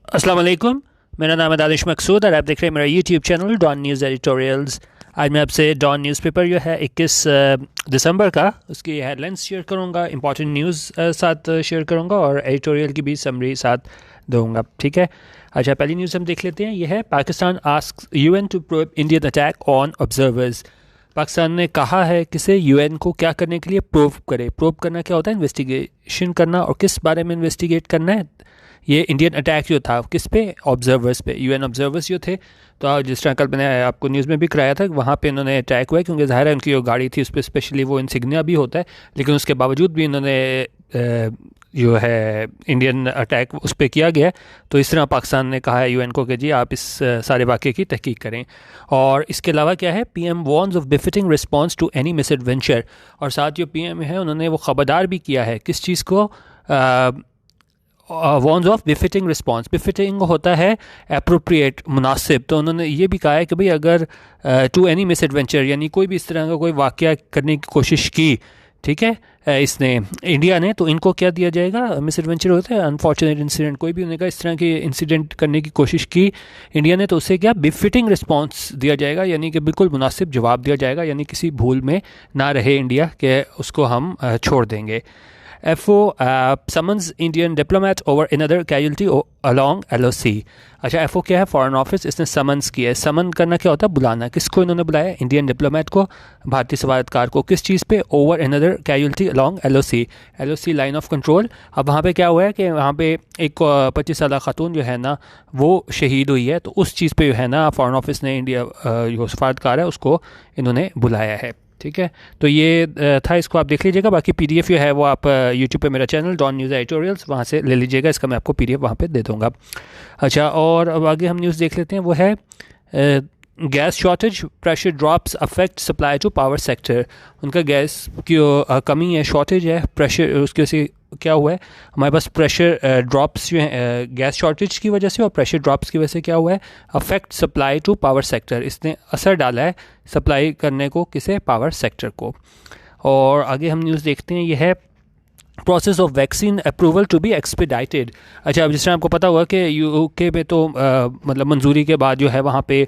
अस्सलाम वालेकुम। मेरा नाम है दानिश मकसूद और आप देख रहे हैं मेरा YouTube channel Dawn News editorials. आज मैं आपसे डॉन न्यूज़पेपर जो है 21 दिसंबर का उसकी हेडलाइंस शेयर करूंगा, इंपॉर्टेंट न्यूज़ साथ शेयर करूंगा और एडिटोरियल की भी समरी साथ दूंगा। ठीक है, अच्छा पहली न्यूज़ हम देख लेते हैं। यह है Pakistan asks UN to probe Indian attack on observers. Pakistan ने कहा है किसे यूएन को क्या करने के लिए प्रोब करे। प्रोब करना क्या होता है? इन्वेस्टिगेशन करना। और किस बारे में इन्वेस्टिगेट करना है? ये इंडियन अटैक जो था किस पे? ऑब्जर्वर्स पे, यूएन ऑब्जर्वर्स जो थे। तो जिस तरह कल मैंने आपको न्यूज़ में भी कराया था, वहाँ पे इन्होंने अटैक हुआ है क्योंकि ज़ाहिर है उनकी जो गाड़ी थी उस पर स्पेशली वो इंसिग्निया भी होता है, लेकिन उसके बावजूद भी इन्होंने जो है इंडियन अटैक उस पर किया गया। तो इस तरह पाकिस्तान ने कहा है यूएन को कि जी आप इस सारे वाक़े की तहकीक करें। और इसके अलावा क्या है, PM warns of befitting response to any misadventure. और साथ जो पीएम है उन्होंने वो ख़बरदार भी किया है किस चीज़ को? Warns of befitting response. Befitting होता है अप्रोप्रिएट, मुनासिब। तो उन्होंने ये भी कहा है कि भाई अगर टू एनी मिस एडवेंचर यानी कोई भी इस तरह का कोई वाक़या करने की कोशिश की, ठीक है, इसने इंडिया ने, तो इनको क्या दिया जाएगा? मिस एडवेंचर होता है अनफॉर्चुनेट इंसिडेंट। कोई भी उन्होंने कहा इस तरह के इंसिडेंट करने की कोशिश की इंडिया ने, तो उससे क्या बिफिटिंग रिस्पॉन्स दिया जाएगा, यानी कि बिल्कुल मुनासिब जवाब दिया जाएगा, यानी किसी भूल में ना रहे इंडिया के उसको हम छोड़ देंगे। FO summons Indian diplomat over another casualty along LOC। अच्छा, FO क्या है? Foreign office. इसने समन्स किया है। समन करना क्या होता है? बुलाना। किसको इन्होंने बुलाया? इंडियन डिप्लोमेट को, भारतीय सफारतकार को। किस चीज़ पे? Over another casualty along LOC। LOC line of control. अब वहाँ पे क्या हुआ है कि वहाँ पे एक 25 साल खातून जो है ना वो शहीद हुई है, तो उस चीज़ पे जो है ना फॉरेन ऑफिस ने इंडिया जो सफारतकार है उसको इन्होंने बुलाया है। ठीक है, तो ये था, इसको आप देख लीजिएगा। बाकी पीडीएफ जो है वो आप यूट्यूब पे मेरा चैनल डॉन न्यूज़ एडिटोरियल्स वहाँ से ले लीजिएगा। इसका मैं आपको पीडीएफ वहाँ पे दे दूँगा। अच्छा, और अब आगे हम न्यूज़ देख लेते हैं। वो है gas shortage, pressure drops affect supply to power sector. उनका गैस की कमी है, शॉर्टेज है, प्रेशर उसकी वजह से क्या हुआ है, हमारे पास प्रेशर ड्रॉप्स जो हैं गैस शॉर्टेज की वजह से और प्रेशर ड्रॉप्स की वजह से क्या हुआ है, affect supply to power sector. इसने असर डाला है सप्लाई करने को, किसे? पावर सेक्टर को। और आगे हम न्यूज़ देखते हैं। यह है process of vaccine approval to be expedited. अच्छा, अब जिस तरह आपको पता हुआ कि यूके में तो मतलब मंजूरी के बाद जो है वहाँ पे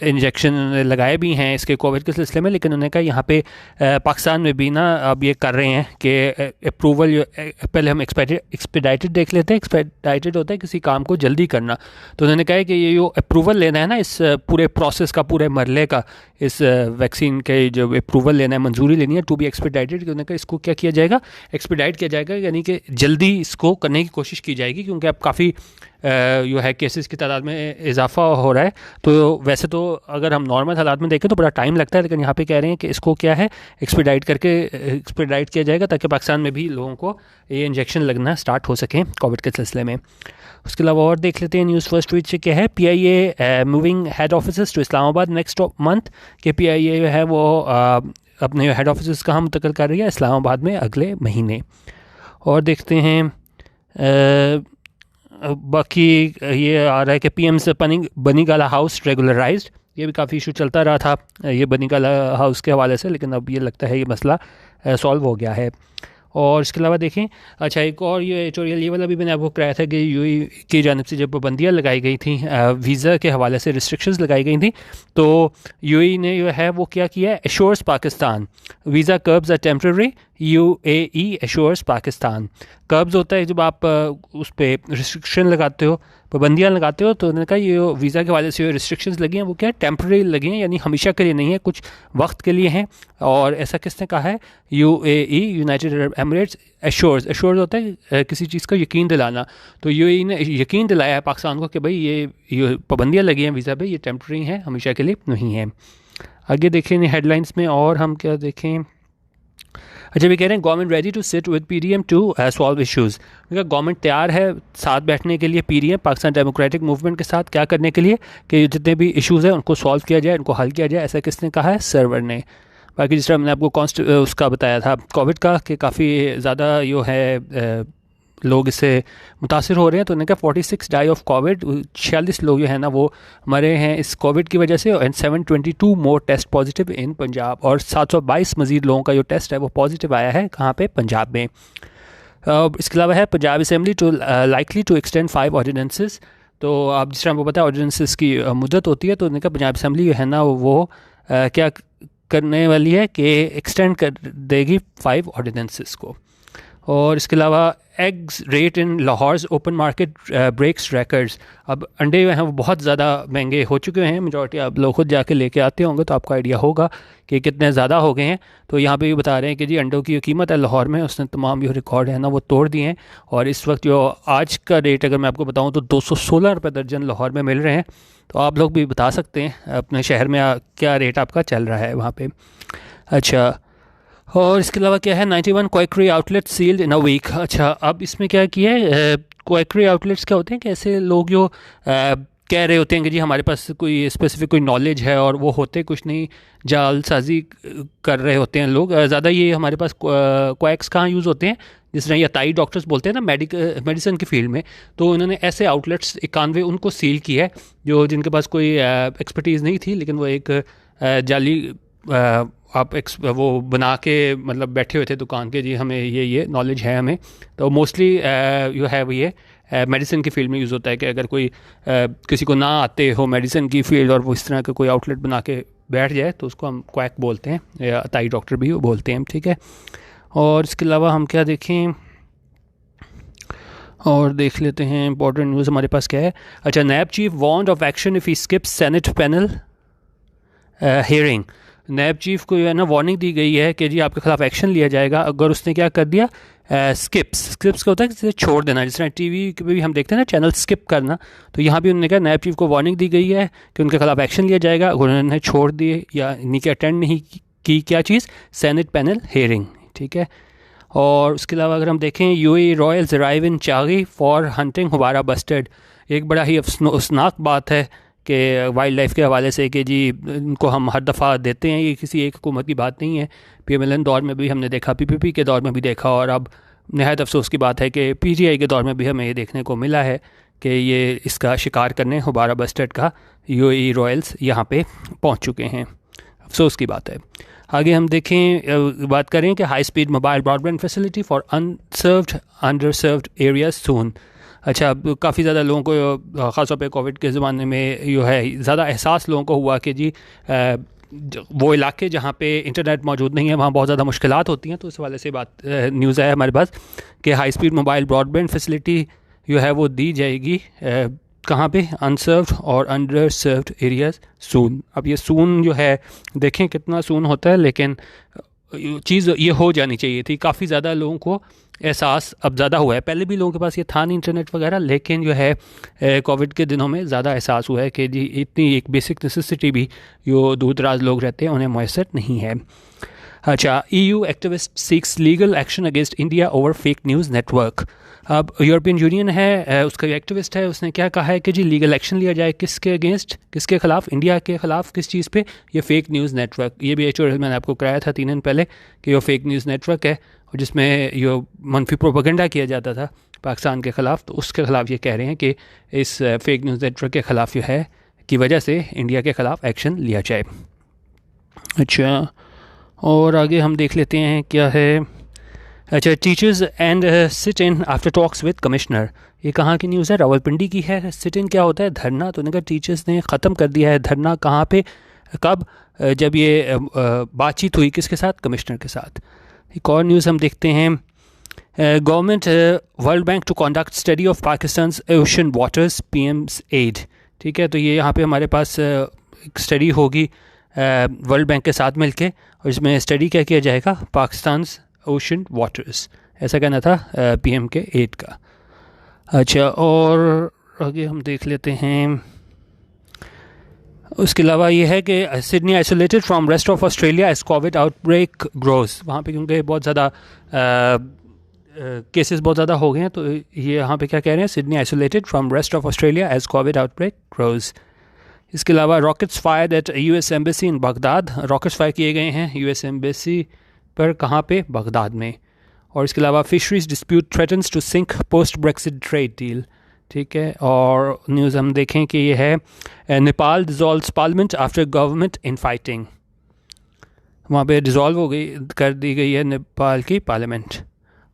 इंजेक्शन लगाए भी हैं इसके कोविड के सिलसिले में, लेकिन उन्होंने कहा यहाँ पे पाकिस्तान में भी ना अब ये कर रहे हैं कि अप्रूवल पहले हम एक्सपीडाइटेड देख लेते हैं। एक्सपीडाइटेड होता है किसी काम को जल्दी करना। तो उन्होंने कहा है कि ये जो अप्रूवल लेना है ना इस पूरे प्रोसेस का, पूरे मरले का, इस वैक्सीन के जो अप्रूवल लेना है, मंजूरी लेनी है, टू बी एक्सपीडाइटेड। उन्होंने कहा इसको क्या किया जाएगा? एक्सपीडाइट किया जाएगा, यानी कि जल्दी इसको करने की कोशिश की जाएगी, क्योंकि अब काफ़ी जो है केसेस की तादाद में इजाफा हो रहा है। तो वैसे तो अगर हम नॉर्मल हालात में देखें तो बड़ा टाइम लगता है, लेकिन यहाँ पे कह रहे हैं कि इसको क्या है, एक्सपीडाइट किया जाएगा ताकि पाकिस्तान में भी लोगों को ये इंजेक्शन लगना स्टार्ट हो सके कोविड के सिलसिले में। उसके अलावा और देख लेते हैं न्यूज़ फर्स्ट ट्वीट से। क्या है, PIA moving head office to Islamabad next month. के PIA जो है वो अपने हेड ऑफिस कहाँ मुंतकिल कर रही है? इस्लामाबाद में अगले महीने। और देखते हैं बाकी ये आ रहा है कि PM से बनीगाला हाउस रेगुलराइज्ड। ये भी काफ़ी इशू चलता रहा था ये बनीगाला हाउस के हवाले से, लेकिन अब ये लगता है ये मसला सॉल्व हो गया है। और इसके अलावा देखें, अच्छा एक और ये एडिटोरियल ये वाला भी मैंने आपको कराया था कि यूएई की जानिब से जब पाबंदियाँ लगाई गई थी, वीज़ा के हवाले से रिस्ट्रिक्शंस लगाई गई थी, तो यूएई ने जो है वो क्या किया है, assures Pakistan visa curbs are temporary, UAE assures Pakistan. Curbs होता है जब आप उस पर रिस्ट्रिक्शन लगाते हो, पाबंदियाँ लगाते हो, तो उन्होंने कहा ये वीज़ा के हवाले से जो रिस्ट्रिक्शंस लगी हैं वो क्या है, टेम्पररी लगी हैं, यानी हमेशा के लिए नहीं है, कुछ वक्त के लिए हैं। और ऐसा किसने कहा है? UAE United Arab Emirates assures होता है किसी चीज़ का यकीन दिलाना। तो UAE ने यकीन दिलाया है पाकिस्तान को कि भाई ये पाबंदियाँ लगी हैं वीज़ा पे, ये टेम्पररी हैं, हमेशा के लिए नहीं है। आगे देखें हेडलाइंस में और हम क्या देखें। अच्छा, भी कह रहे हैं government ready to sit with PDM to solve issues. Government तैयार है साथ बैठने के लिए PDM पाकिस्तान डेमोक्रेटिक मूवमेंट के साथ, क्या करने के लिए कि जितने भी इश्यूज़ हैं उनको सॉल्व किया जाए, उनको हल किया जाए। ऐसा किसने कहा है? सर्वर ने। बाकी जिस तरह मैंने आपको उसका बताया था कोविड का कि काफ़ी ज़्यादा जो है लोग इससे मुतासिर हो रहे हैं, तो उन्होंने कहा 46 डाई ऑफ कोविड, 46 लोग जो है ना वो मरे हैं इस कोविड की वजह से। And 722 more test positive in Punjab, और 722 मज़ीद लोगों का जो टेस्ट है वो पॉजिटिव आया है कहाँ पे? पंजाब में। इसके अलावा है Punjab assembly to likely to extend 5 ordinances. तो आप जिस तरह आपको पता है ऑर्डिनेंसेस की मुद्दत होती है, तो उन्होंने कहा पंजाब असेंबली है ना वो क्या करने वाली है कि एक्सटेंड कर देगी 5 ऑर्डिनेंसेस को। और इसके अलावा eggs rate in Lahore open market breaks records. अब अंडे जो हैं वो बहुत ज़्यादा महंगे हो चुके हैं, मेजॉरिटी आप लोग खुद जाके लेके आते होंगे तो आपको आइडिया होगा कि कितने ज़्यादा हो गए हैं। तो यहाँ पे भी बता रहे हैं कि जी अंडों की जो कीमत है लाहौर में, उसने तमाम जो रिकॉर्ड है ना वो तोड़ दिए हैं। और इस वक्त जो आज का रेट अगर मैं आपको बताऊँ तो 216 रुपये दर्जन लाहौर में मिल रहे हैं। तो आप लोग भी बता सकते हैं अपने शहर में क्या रेट आपका चल रहा है वहाँ पे। अच्छा, और इसके अलावा क्या है, 91 quackery outlet sealed in a week. अच्छा, अब इसमें क्या किया है, क्वेकरी आउटलेट्स क्या होते हैं कि ऐसे लोग जो कह रहे होते हैं कि जी हमारे पास कोई स्पेसिफिक कोई नॉलेज है, और वो होते कुछ नहीं, जालसाजी कर रहे होते हैं लोग ज़्यादा। ये हमारे पास क्वैक्स कहाँ यूज़ होते हैं, जिस तरह ये ताई डॉक्टर्स बोलते हैं ना मेडिसिन की फील्ड में। तो इन्होंने ऐसे आउटलेट्स 91 उनको सील किया है जो जिनके पास कोई एक्सपर्टीज़ नहीं थी, लेकिन वो एक जाली वो बना के मतलब बैठे हुए थे दुकान के, जी हमें ये नॉलेज है हमें। तो मोस्टली यू हैव ये मेडिसिन की फील्ड में यूज़ होता है कि अगर कोई किसी को ना आते हो मेडिसिन की फील्ड और वो इस तरह का कोई आउटलेट बना के बैठ जाए तो उसको हम क्वैक बोलते हैं, या ताई डॉक्टर भी बोलते हैं, ठीक है। और इसके अलावा हम क्या देखें, और देख लेते हैं इंपॉर्टेंट न्यूज़ हमारे पास क्या है। अच्छा, NAB chief warned of action if he skips senate panel hearing. NAB chief को जो है ना वार्निंग दी गई है कि जी आपके खिलाफ एक्शन लिया जाएगा अगर उसने क्या कर दिया, स्किप्स का होता है कि छोड़ देना, जिस तरह टीवी पे भी हम देखते हैं ना चैनल स्किप करना। तो यहाँ भी उन्होंने कहा, नैब चीफ को वार्निंग दी गई है कि उनके खिलाफ एक्शन लिया जाएगा अगर उन्होंने छोड़ दिए या इनकी अटेंड नहीं की क्या चीज़, सेनेट पैनल हियरिंग, ठीक है। और उसके अलावा अगर हम देखें, UAE Royals arrive in Chagai for hunting Houbara bustard. एक बड़ा ही अफसोसनाक बात है कि वाइल्ड लाइफ के हवाले से कि जी इनको हम हर दफ़ा देते हैं, ये किसी एक हुकूमत की बात नहीं है। PMLN दौर में भी हमने देखा, PPP के दौर में भी देखा, और अब नहायत अफसोस की बात है कि PTI के दौर में भी हमें ये देखने को मिला है कि ये इसका शिकार करने हुबारा बस्टर्ड का UAE रॉयल्स यहाँ पे पहुँच चुके हैं। अफसोस की बात है। आगे हम देखें, बात करें कि high speed mobile broadband facility for unserved underserved areas soon. अच्छा, काफ़ी ज़्यादा लोगों को ख़ासतौर पे कोविड के ज़माने में जो है ज़्यादा एहसास लोगों को हुआ कि जी वो इलाके जहाँ पे इंटरनेट मौजूद नहीं है वहाँ बहुत ज़्यादा मुश्किलात होती हैं। तो इस वाले से बात न्यूज़ है हमारे पास कि high speed mobile broadband facility जो है वो दी जाएगी कहाँ पे, अनसर्व्ड और अंडर सर्व्ड एरियाज सून। अब ये सून जो है देखें कितना सून होता है, लेकिन चीज़ ये हो जानी चाहिए थी। काफ़ी ज़्यादा लोगों को एहसास अब ज़्यादा हुआ है, पहले भी लोगों के पास ये था नहीं इंटरनेट वगैरह, लेकिन जो है कोविड के दिनों में ज़्यादा एहसास हुआ है कि जी इतनी एक बेसिक नेसेसिटी भी जो दूर दराज लोग रहते हैं उन्हें मैसर नहीं है। अच्छा, EU activist seeks legal action against India over fake news network. अब यूरोपियन यूनियन है, उसका एक्टिविस्ट है, उसने क्या कहा है कि जी लीगल एक्शन लिया जाए किसके अगेंस्ट, किसके खिलाफ, इंडिया के खिलाफ। किस चीज़ पे, ये फेक न्यूज़ नेटवर्क। ये भी मैंने आपको कराया था 3 दिन पहले कि ये फेक न्यूज़ नेटवर्क है और जिसमें ये मनफी प्रोपेगेंडा किया जाता था पाकिस्तान के ख़िलाफ़। तो उसके ख़िलाफ़ ये कह रहे हैं कि इस फेक न्यूज़ नेटवर्क के ख़िलाफ़ जो है की वजह से इंडिया के ख़िलाफ़ एक्शन लिया जाए। अच्छा, और आगे हम देख लेते हैं क्या है। अच्छा, teachers and sit in after talks with commissioner. ये कहाँ की न्यूज़ है, रावलपिंडी की है। सिट इन क्या होता है, धरना। तो उन्होंने कहा टीचर्स ने ख़त्म कर दिया है धरना। कहाँ पे, कब, जब ये बातचीत हुई किसके साथ, कमिश्नर के साथ। एक और न्यूज़ हम देखते हैं, government world bank to conduct study of Pakistan ocean waters PM's aid. ठीक है, तो ये यहाँ पे हमारे पास एक स्टडी होगी वर्ल्ड बैंक के साथ मिलके, और इसमें स्टडी क्या किया जाएगा, पाकिस्तान ओशन वाटर्स, ऐसा कहना था PM के एड का। अच्छा, और आगे हम देख लेते हैं। उसके अलावा ये है कि Sydney isolated from rest of Australia as covid outbreak grows. वहाँ पे क्योंकि बहुत ज़्यादा केसेस बहुत ज़्यादा हो गए हैं, तो ये यहाँ पे क्या कह रहे हैं, Sydney isolated from rest of Australia as covid outbreak grows. इसके अलावा rockets fired at US embassy in Baghdad. Rockets fire किए गए हैं US एम्बेसी पर, कहाँ पे, बगदाद में। और इसके अलावा fisheries dispute threatens to sink post Brexit trade deal. ठीक है, और न्यूज़ हम देखें कि ये है Nepal dissolves parliament after government in fighting. वहाँ पे डिज़ोल्व हो गई, कर दी गई है नेपाल की पार्लियामेंट।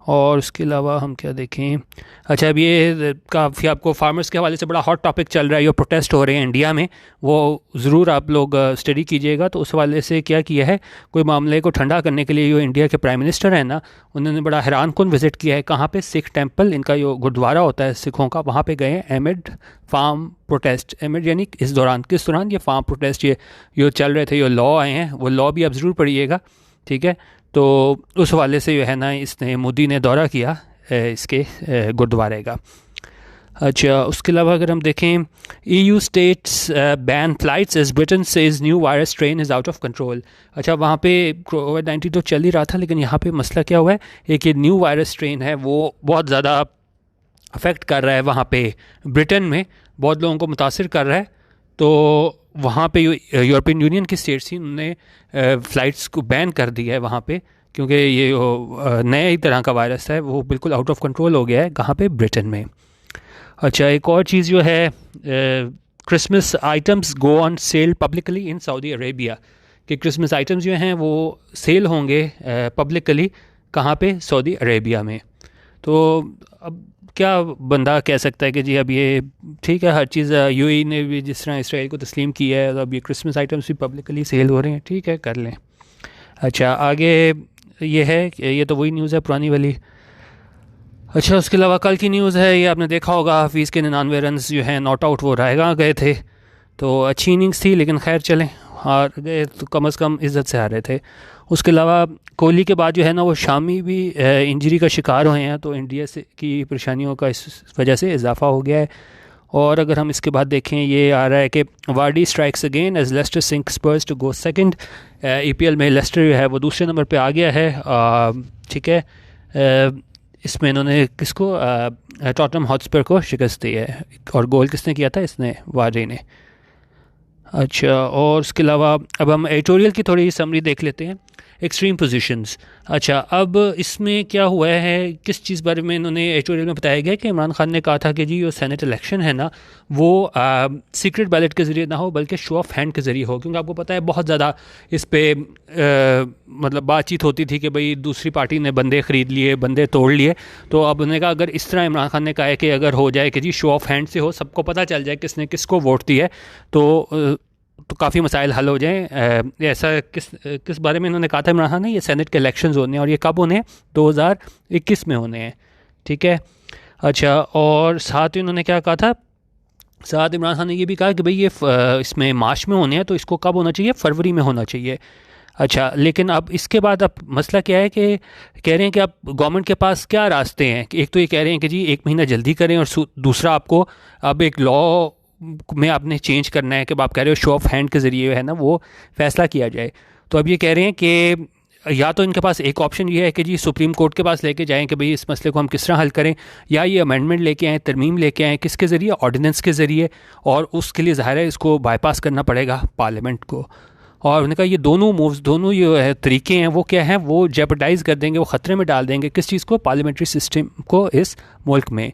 और उसके अलावा हम क्या देखें, अच्छा अब ये काफ़ी आपको फार्मर्स के हवाले से बड़ा हॉट टॉपिक चल रहा है, जो प्रोटेस्ट हो रहे हैं इंडिया में, वो ज़रूर आप लोग स्टडी कीजिएगा। तो उस हवाले से क्या किया है, कोई मामले को ठंडा करने के लिए जो इंडिया के प्राइम मिनिस्टर हैं ना, उन्होंने बड़ा हैरान कुन विज़िट किया है। कहाँ पे? सिख टेम्पल, इनका जो गुरुद्वारा होता है सिखों का, वहाँ पे गए हैं एमिड फार्म प्रोटेस्ट। एमिड यानी इस दौरान, किस दौरान? ये फार्म प्रोटेस्ट, ये जो चल रहे थे, जो लॉ आए हैं, वो लॉ भी आप ज़रूर पढ़िएगा, ठीक है। तो उस हवाले से जो है ना, इसने मोदी ने दौरा किया इसके गुरुद्वारे का। अच्छा उसके अलावा अगर हम देखें, EU states ban flights as Britain says new virus strain is out of control. अच्छा वहाँ पे कोविड-19 तो चल ही रहा था, लेकिन यहाँ पे मसला क्या हुआ है, एक ये न्यू वायरस स्ट्रेन है वो बहुत ज़्यादा अफेक्ट कर रहा है वहाँ पे ब्रिटेन में, बहुत लोगों को मुतासिर कर रहा है। तो वहाँ पे यूरोपियन यूनियन की स्टेट्स थी, उन्होंने फ़्लाइट्स को बैन कर दिया है वहाँ पे, क्योंकि ये नए ही तरह का वायरस है, वो बिल्कुल आउट ऑफ कंट्रोल हो गया है। कहाँ पे? ब्रिटेन में। अच्छा एक और चीज़ जो है, Christmas items go on sale publicly in Saudi Arabia, कि क्रिसमस आइटम्स जो हैं वो सेल होंगे पब्लिकली, कहाँ पे? सऊदी अरेबिया में। तो अब क्या बंदा कह सकता है कि जी अब ये ठीक है, हर चीज़ यूएई ने भी जिस तरह इसराइल को तस्लीम किया है, अब ये क्रिसमस आइटम्स भी पब्लिकली सेल हो रहे हैं, ठीक है कर लें। अच्छा आगे ये है, ये तो वही न्यूज़ है पुरानी वाली। अच्छा उसके अलावा कल की न्यूज़ है, ये आपने देखा होगा, हाफिज़ के 99 रन जो हैं नॉट आउट, वो रायगा गए थे, तो अच्छी इनिंग्स थी, लेकिन खैर चलें, हार गए तो कम से कम इज़्ज़त से हारे थे। उसके अलावा कोहली के बाद जो है ना, वो शामी भी इंजरी का शिकार हुए हैं, तो इंडिया से की परेशानियों का इस वजह से इजाफा हो गया है। और अगर हम इसके बाद देखें, ये आ रहा है कि Vardy strikes again as Leicester sink Spurs to go second. EPL में लेस्टर जो है वो दूसरे नंबर पे आ गया है, ठीक है। इसमें इन्होंने किसको, टॉटनहम हॉटस्पर को शिकस्त दी है, और गोल किसने किया था? इसने, वार्डी ने। अच्छा और उसके अलावा अब हम एडिटोरियल की थोड़ी समरी देख लेते हैं। एक्सट्रीम पोजीशंस, अच्छा अब इसमें क्या हुआ है, किस चीज़ बारे में इन्होंने एडिटोरियल में बताया गया कि इमरान खान ने कहा था कि जी जो सेनेट इलेक्शन है ना, वो सीक्रेट बैलेट के ज़रिए ना हो, बल्कि शो ऑफ हैंड के ज़रिए हो, क्योंकि आपको पता है बहुत ज़्यादा इस पर मतलब बातचीत होती थी कि भाई दूसरी पार्टी ने बंदे ख़रीद लिए, बंदे तोड़ लिए। तो अब उन्होंने कहा अगर इस तरह इमरान खान ने कहा है कि अगर हो जाए कि जी शो ऑफ हैंड से हो, सबको पता चल जाए किसने किसको वोट दिया है, तो काफ़ी मसाइल हल हो जाएँ। ऐसा किस बारे में इन्होंने कहा था इमरान खान ने, ये सेनेट के इलेक्शंस होने हैं, और ये कब होने हैं? 2021 में होने हैं, ठीक है। अच्छा और साथ ही उन्होंने क्या कहा था, साथ इमरान खान ने ये भी कहा कि भाई ये इसमें मार्च में होने हैं, तो इसको कब होना चाहिए? फरवरी में होना चाहिए। अच्छा लेकिन अब इसके बाद अब मसला क्या है कि कह रहे हैं कि अब गवर्नमेंट के पास क्या रास्ते हैं, कि एक तो ये कह रहे हैं कि जी 1 महीना जल्दी करें, और दूसरा आपको अब एक लॉ में आपने चेंज करना है कि आप कह रहे हो शो ऑफ हैंड के ज़रिए है ना वो फैसला किया जाए। तो अब ये कह रहे हैं कि या तो इनके पास एक ऑप्शन ये है कि जी सुप्रीम कोर्ट के पास लेके जाएं कि भाई इस मसले को हम किस तरह हल करें, या ये अमेंडमेंट लेके आएँ, तरमीम लेके आएँ, किसके ज़रिए? ऑर्डिनेंस के ज़रिए, और उसके लिए ज़ाहिर है इसको बाईपास करना पड़ेगा पार्लियामेंट को। और उन्होंने कहा ये दोनों मूव्स, दोनों जो है तरीके हैं, वो क्या हैं, वो जेपरडाइज़ कर देंगे, वो ख़तरे में डाल देंगे किस चीज़ को? पार्लियामेंट्री सिस्टम को इस मुल्क में।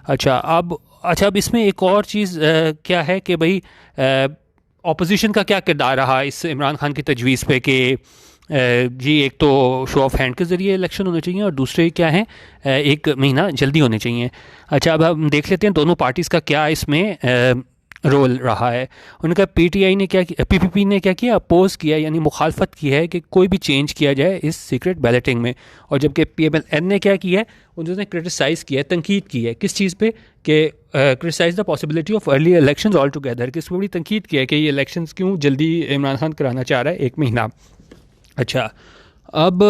अच्छा अब इसमें एक और चीज़ क्या है कि भाई ऑपोजिशन का क्या किरदार रहा इस इमरान खान की तजवीज़ पे कि जी एक तो शो ऑफ हैंड के ज़रिए इलेक्शन होने चाहिए, और दूसरे क्या हैं 1 महीना जल्दी होने चाहिए। अच्छा अब हम देख लेते हैं दोनों पार्टीज़ का क्या इसमें रोल रहा है। उनका PTI ने क्या किया, PPP ने क्या किया? अपोज़ किया, यानी मुखालफत की है कि कोई भी चेंज किया जाए इस सीक्रेट बैलेटिंग में। और जबकि PMLN ने क्या किया है, उन्होंने क्रिटिसाइज़ किया है, तनकीद की है, किस चीज़ पे? कि criticise the possibility of early elections all together, कि इसमें बड़ी तनकीद की है कि ये इलेक्शंस क्यों जल्दी इमरान खान कराना चाह रहा है 1 महीना। अच्छा अब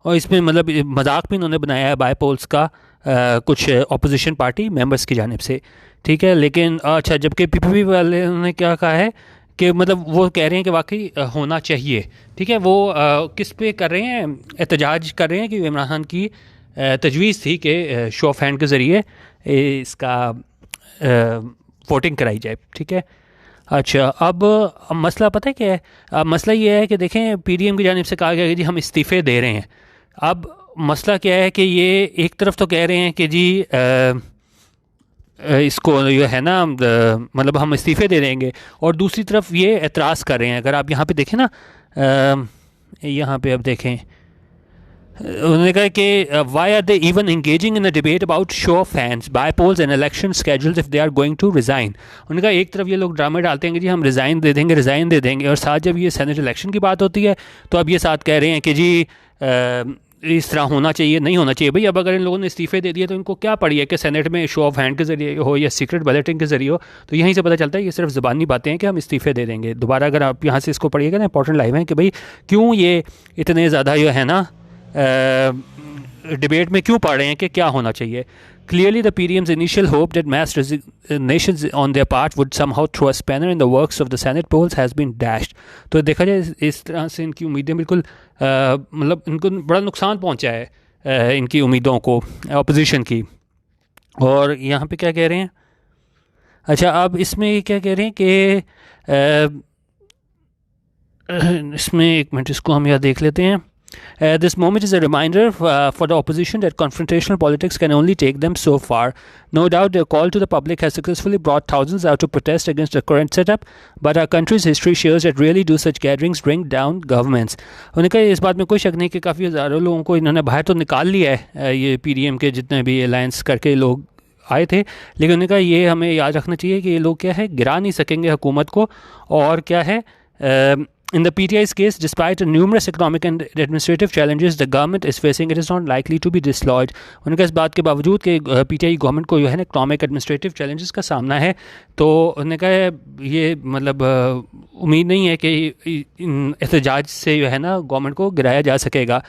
और इसमें मतलब मजाक भी इन्होंने बनाया है बाय पोल्स का कुछ अपोजिशन पार्टी मेंबर्स की जानिब से, ठीक है। लेकिन अच्छा जबकि PPP वाले ने क्या कहा है कि मतलब वो कह रहे हैं कि वाकई होना चाहिए, ठीक है। वो किस पे कर रहे हैं? एहतजाज कर रहे हैं कि इमरान खान की तजवीज़ थी कि शो ऑफ हैंड के ज़रिए इसका वोटिंग कराई जाए, ठीक है। अच्छा अब मसला पता है क्या है? अब मसला ये है कि देखें PDM की जानिब से कहा गया कि जी हम इस्तीफ़े दे रहे हैं। अब मसला क्या है कि ये एक तरफ तो कह रहे हैं कि जी इसको जो है ना मतलब हम इस्तीफ़े दे देंगे, और दूसरी तरफ ये एतराज़ कर रहे हैं। अगर आप यहाँ पे देखें ना, यहाँ पे अब देखें उन्होंने कहा कि why are they even engaging in a debate about show of hands by polls and election schedules if they are going to resign. उन्होंने कहा एक तरफ ये लोग ड्रामे डालते हैं कि जी हम रिज़ाइन दे देंगे, और साथ जब ये सेनेट इलेक्शन की बात होती है तो अब ये साथ कह रहे हैं कि जी इस तरह होना चाहिए, नहीं होना चाहिए। भाई अब अगर इन लोगों ने इस्तीफे दे दिए तो इनको क्या पड़ी है कि सेनेट में शो ऑफ हैंड के जरिए हो या सीक्रेट बैलेटिंग के जरिए हो। तो यहीं से पता चलता है ये सिर्फ ज़बानी बातें हैं कि हम इस्तीफे दे देंगे। दोबारा अगर आप यहाँ से इसको पढ़िएगा ना, इंपॉर्टेंट लाइन है कि भाई क्यों ये इतने ज़्यादा जो है ना डिबेट में क्यों पढ़ रहे हैं कि क्या होना चाहिए। Clearly, the PDM's initial hope that mass resignations on their part would somehow throw a spanner in the works of the Senate polls has been dashed. तो देखा जाए इस तरह से इनकी उम्मीदें बिल्कुल मतलब इनको बड़ा नुकसान पहुंचा है इनकी उम्मीदों को अपोजिशन की। और यहाँ पे क्या कह रहे हैं, अच्छा अब इसमें क्या कह रहे हैं कि इसमें एक मिनट इसको हम यहाँ देख लेते हैं। This moment is a reminder for the opposition that confrontational politics can only take them so far. No doubt their call to the public has successfully brought thousands out to protest against the current setup, but our country's history shows that really do such gatherings bring down governments. उन्होंने कहा इस बात में कोई शक नहीं कि काफ़ी हज़ारों लोगों को इन्होंने बाहर तो निकाल लिया है ये PDM के जितने भी अलायंस करके लोग आए थे, लेकिन उन्होंने कहा ये हमें याद रखना चाहिए कि ये लोग क्या है गिरा नहीं सकेंगे हुकूमत को। और क्या है in the PTI's case, despite numerous economic and administrative challenges the government is facing, it is not likely to be dislodged. उनका इस बात के बावजूद कि PTI गवर्नमेंट को जो है ना इकोनॉमिक एडमिनिस्ट्रेटिव चैलेंजेस का सामना है, तो उन्होंने कहा ये मतलब उम्मीद नहीं है कि एहतजाज से जो है ना गवर्नमेंट को गिराया जा सकेगा।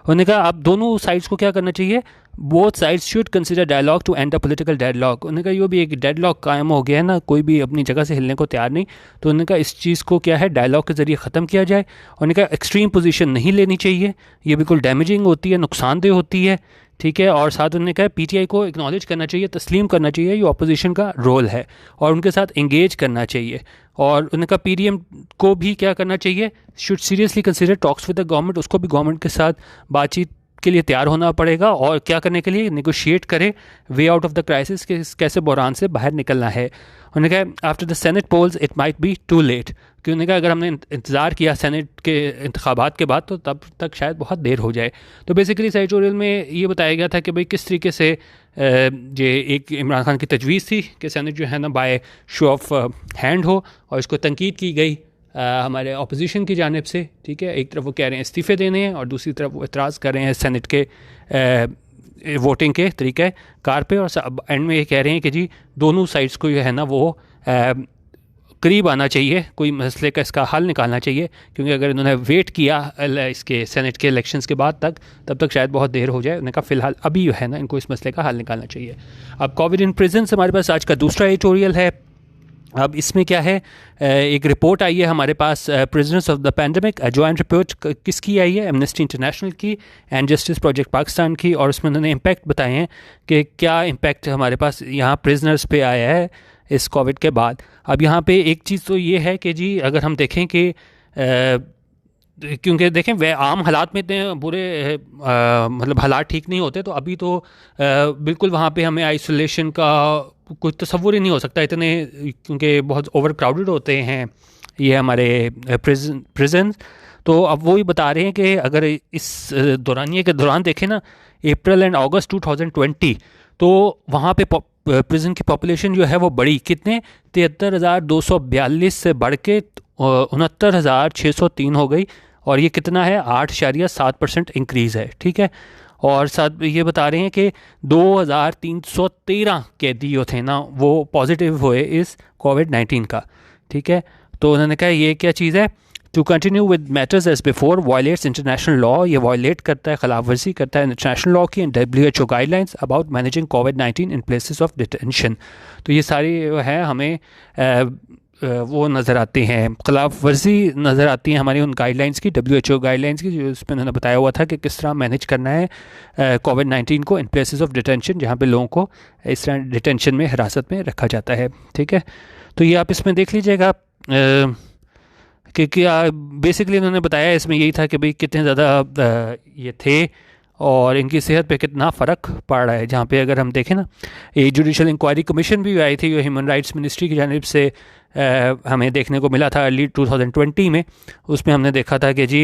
उन्होंने कहा अब दोनों साइड्स को क्या करना चाहिए, both sides should consider dialogue to end the political deadlock. उन्होंने कहा ये भी एक डेडलॉक कायम हो गया है ना, कोई भी अपनी जगह से हिलने को तैयार नहीं, तो उन्होंने कहा इस चीज़ को क्या है डायलॉग के ज़रिए ख़त्म किया जाए। उन्होंने कहा एक्सट्रीम पोजीशन नहीं लेनी चाहिए, ये बिल्कुल डैमेजिंग होती है, नुकसानदेह होती है, ठीक है। और साथ उन्होंने कहा PTI को एक्नॉलेज करना चाहिए, तस्लीम करना चाहिए ये अपोजिशन का रोल है और उनके साथ इंगेज करना चाहिए। और उन्होंने कहा PDM को भी क्या करना चाहिए, should seriously consider talks with the government, उसको भी गवर्नमेंट के साथ बातचीत के लिए तैयार होना पड़ेगा और क्या करने के लिए नेगोशिएट करे way out of the crisis के कैसे बहरान से बाहर निकलना है। उन्होंने कहा after the senate polls it might be too late, क्योंकि उन्होंने कहा अगर हमने इंतज़ार किया सेनेट के इंतखाबात के बाद तो तब तक शायद बहुत देर हो जाए। तो बेसिकली इस एडिटोरियल में ये बताया गया था कि भाई किस तरीके से ये एक इमरान खान की तजवीज़ थी कि सेनेट जो है ना बाय शो ऑफ हैंड हो, और इसको तनकीद की गई हमारे अपोजिशन की जानिब से, ठीक है। एक तरफ वो कह रहे हैं इस्तीफ़े देने हैं और दूसरी तरफ वो एतराज़ कर रहे हैं सेनेट के वोटिंग के तरीक़े कार पे, और एंड में ये कह रहे हैं कि जी दोनों साइड्स को जो है ना वो करीब आना चाहिए, कोई मसले का इसका हल निकालना चाहिए, क्योंकि अगर इन्होंने वेट किया इसके सेनेट के इलेक्शंस के बाद तब तक शायद बहुत देर हो जाए। उन्होंने कहा फ़िलहाल अभी जो है ना इनको इस मसले का हल निकालना चाहिए। अब कोविड इन प्रिजन हमारे पास आज का दूसरा एडिटोरियल है। अब इसमें क्या है, एक रिपोर्ट आई है हमारे पास prisoners of the pandemic, joint report किसकी आई है, एमनेस्टी इंटरनेशनल की एंड जस्टिस प्रोजेक्ट पाकिस्तान की, और उसमें उन्होंने इम्पैक्ट बताए हैं कि क्या इम्पैक्ट हमारे पास यहाँ प्रिजनर्स पे आया है इस कोविड के बाद। अब यहाँ पे एक चीज़ तो ये है कि जी अगर हम देखें कि क्योंकि देखें वह आम हालात में इतने बुरे मतलब हालात ठीक नहीं होते, तो अभी तो बिल्कुल वहाँ पे हमें आइसोलेशन का कोई तसव्वुर ही नहीं हो सकता इतने, क्योंकि बहुत ओवर क्राउडेड होते हैं ये हमारे प्रिजन। तो अब वो ही बता रहे हैं कि अगर इस दौरानिए के दौरान देखें ना अप्रैल एंड अगस्त 2020, तो वहाँ पे प्रिजन की पॉपुलेशन जो है वो बढ़ी कितने 73,242 से बढ़ के 69,603 हो गई, और ये कितना है 8.7% इंक्रीज़ है, ठीक है। और साथ ये बता रहे हैं कि 2,313 कैदी जो थे ना वो पॉजिटिव हुए इस कोविड-19 का, ठीक है। तो उन्होंने कहा ये क्या चीज़ है, to continue with matters as before violates international law, ये वायलेट करता है, खिलाफ वर्जी करता है इंटरनेशनल लॉ की and WHO guidelines about managing कोविड-19 इन प्लेसेस ऑफ डिटेंशन। तो ये सारी है हमें वो नज़र आते हैं, खिलाफ वर्जी नज़र आती है हमारी उन गाइडलाइंस की, WHO गाइडलाइंस की, जो उसमें उन्होंने बताया हुआ था कि किस तरह मैनेज करना है कोविड-19 को इन प्लेसेस ऑफ डिटेंशन, जहाँ पे लोगों को इस तरह डिटेंशन में हिरासत में रखा जाता है, ठीक है। तो ये आप इसमें देख लीजिएगा कि क्या बेसिकली उन्होंने बताया इसमें यही था कि भाई कितने ज़्यादा ये थे और इनकी सेहत पे कितना फ़र्क पड़ रहा है। जहाँ पे अगर हम देखें ना, एक जुडिशल इंक्वायरी कमीशन भी आई थी जो ह्यूमन राइट्स मिनिस्ट्री की जानिब से हमें देखने को मिला था अर्ली 2020 में। उसमें हमने देखा था कि जी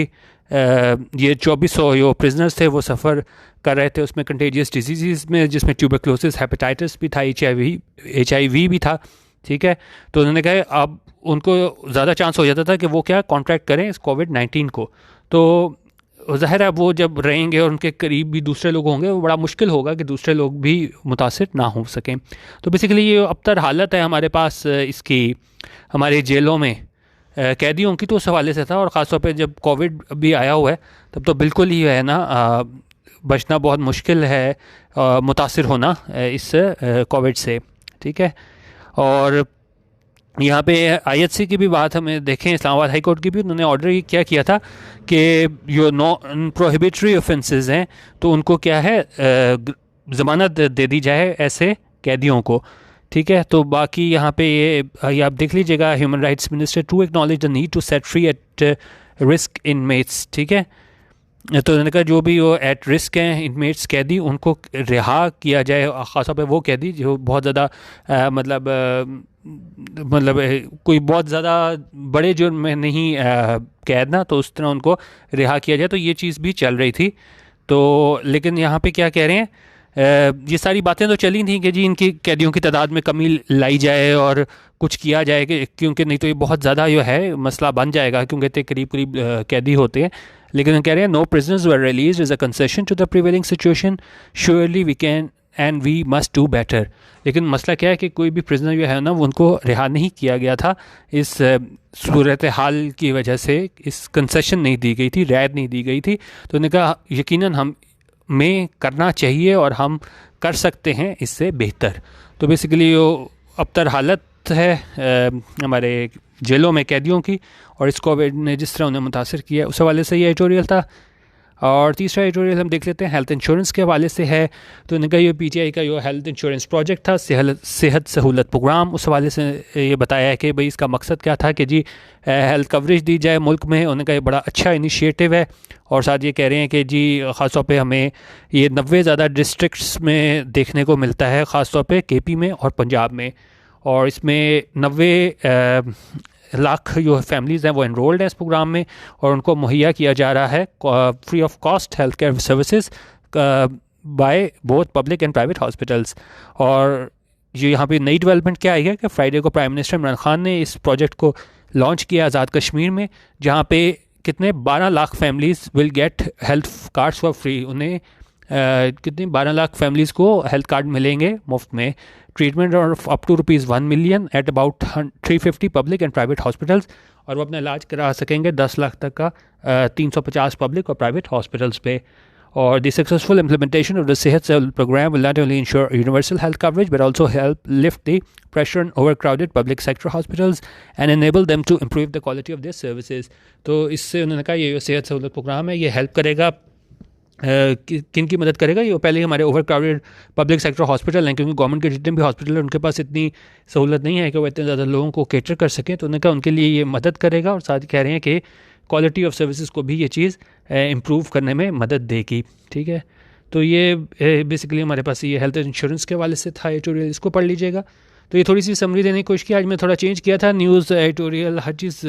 ये 2400 जो प्रिजनर्स थे वो सफ़र कर रहे थे उसमें कंटेजियस डिजीज़ में, जिसमें ट्यूबरक्लोसिस, हेपेटाइटिस भी था, HIV भी था। ठीक है, तो उन्होंने कहा अब उनको ज़्यादा चांस हो जाता था कि वो क्या कॉन्ट्रैक्ट करें इस कोविड-19 को। तो ज़ाहिर है वो जब रहेंगे और उनके करीब भी दूसरे लोग होंगे, वो बड़ा मुश्किल होगा कि दूसरे लोग भी मुतासिर ना हो सकें। तो बेसिकली ये अबतर हालत है हमारे पास इसकी हमारे जेलों में कैदियों की। तो उस हवाले से था, और ख़ासतौर पे जब कोविड भी आया हुआ है तब तो बिल्कुल ही है ना बचना बहुत मुश्किल है, मुतासिर होना इस कोविड से। ठीक है, और यहाँ पे IHC की भी बात हमें देखें, इस्लामाबाद हाई कोर्ट की भी, उन्होंने ऑर्डर क्या किया था कि जो नॉन प्रोहिबिटरी ऑफेंसेस हैं तो उनको क्या है ज़मानत दे दी जाए ऐसे कैदियों को। ठीक है, तो बाकी यहाँ पे ये आप देख लीजिएगा, human rights minister to acknowledge the need to set free at risk inmates. ठीक है, तो उन्होंने कहा जो भी वो एट रिस्क हैं इनमेट्स कैदी, उनको रिहा किया जाए, ख़ासतौर पे वो कैदी जो बहुत ज़्यादा मतलब कोई बहुत ज़्यादा बड़े जुर्म में नहीं कैद ना, तो उस तरह उनको रिहा किया जाए। तो ये चीज़ भी चल रही थी। तो लेकिन यहाँ पे क्या कह रहे हैं, ये सारी बातें तो चली थी कि जी इनकी कैदियों की तादाद में कमी लाई जाए और कुछ किया जाए, क्योंकि नहीं तो ये बहुत ज़्यादा जो है मसला बन जाएगा, क्योंकि इतने करीब करीब कैदी होते हैं। लेकिन हम कह रहे हैं no prisoners were released as a concession to the prevailing situation, surely we can and we must do better. लेकिन मसला क्या है कि कोई भी प्रिजनर जो है ना वो उनको रिहा नहीं किया गया था इस सूरत हाल की वजह से, इस कंसेशन नहीं दी गई थी, रियायत नहीं दी गई थी। तो उन्होंने कहा यकीनन हम में करना चाहिए और हम कर सकते हैं इससे बेहतर। तो बेसिकली वो अबतर हालत है हमारे जेलों में कैदियों की, और इस कोविड ने जिस तरह उन्हें मुतासर किया उस हवाले से ये एडिटोरियल था। और तीसरा एडिटोरियल हम देख लेते हैं हेल्थ इंश्योरेंस के हवाले से है। तो इनका ये PTI का जो हेल्थ इंश्योरेंस प्रोजेक्ट था, सेहत सहूलत प्रोग्राम, उस हवाले से ये बताया है कि भाई इसका मकसद क्या था कि जी हेल्थ कवरेज दी जाए मुल्क में। उनका ये बड़ा अच्छा इनिशिएटिव है, और साथ ये कह रहे हैं कि जी ख़ासतौर पे हमें ये 90 ज़्यादा डिस्ट्रिक्ट्स में देखने को मिलता है, ख़ासतौर पे KP में और पंजाब में, और इसमें 90 लाख जो फैमिलीज़ हैं वो एनरोल्ड हैं इस प्रोग्राम में, और उनको मुहैया किया जा रहा है free of cost health care services by both public and private hospitals. और ये यहाँ पे नई डेवलपमेंट क्या आई है कि फ्राइडे को प्राइम मिनिस्टर इमरान खान ने इस प्रोजेक्ट को लॉन्च किया आज़ाद कश्मीर में, जहाँ पे कितने 12 lakh families will get health cards for free. उन्हें कितनी 12 लाख फैमिलीज़ को हेल्थ कार्ड मिलेंगे मुफ्त में, treatment of up to ₹1 million at about 350 public and private hospitals, और वो अपना इलाज करा सकेंगे 10 लाख तक का 350 पब्लिक और प्राइवेट हॉस्पिटल्स पे। और the successful implementation of the Sehat Sahulat programme will not only ensure universal health coverage but also help lift the pressure on overcrowded public sector hospitals and enable them to improve the quality of their services. तो इससे उन्होंने कहा ये सेहत Sahulat programme है, ये help करेगा, किन की मदद करेगा, ये पहले हमारे over crowded public sector hospital हैं, क्योंकि गवर्नमेंट के जितने भी हॉस्पिटल हैं उनके पास इतनी सहूलत नहीं है कि वो इतने ज़्यादा लोगों को कैटर कर सकें। तो उन्होंने कहा उनके लिए ये मदद करेगा, और साथ ही कह रहे हैं कि क्वालिटी ऑफ सर्विसेज को भी ये चीज़ इम्प्रूव करने में मदद देगी। ठीक है, तो ये बेसिकली हमारे पास ये हेल्थ इंश्योरेंस के हवाले से था एडिटोरियल, इसको पढ़ लीजिएगा। तो ये थोड़ी सी समरी देने की कोशिश की, आज मैं थोड़ा चेंज किया था, न्यूज़ एडिटोरियल हर चीज़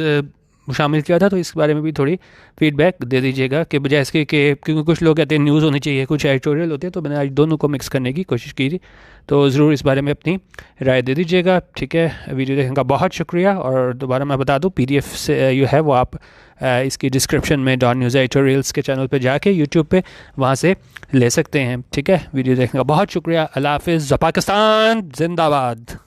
शामिल किया था, तो इस बारे में भी थोड़ी फीडबैक दे दीजिएगा कि बजाय इसके कि क्योंकि कुछ लोग कहते हैं न्यूज़ होनी चाहिए, कुछ एडिटोरियल होते हैं, तो मैंने आज दोनों को मिक्स करने की कोशिश की थी। तो ज़रूर इस बारे में अपनी राय दे दीजिएगा। ठीक है, वीडियो देखने का बहुत शुक्रिया, और दोबारा मैं बता दूँ PDF से जो है वो आप इसकी डिस्क्रिप्शन में डॉन न्यूज़ एडिटोरियल्स के चैनल पर जाके यूट्यूब पे वहाँ से ले सकते हैं। ठीक है, वीडियो देखने का बहुत शुक्रिया। अल्लाह हाफ़िज़, पाकिस्तान जिंदाबाद।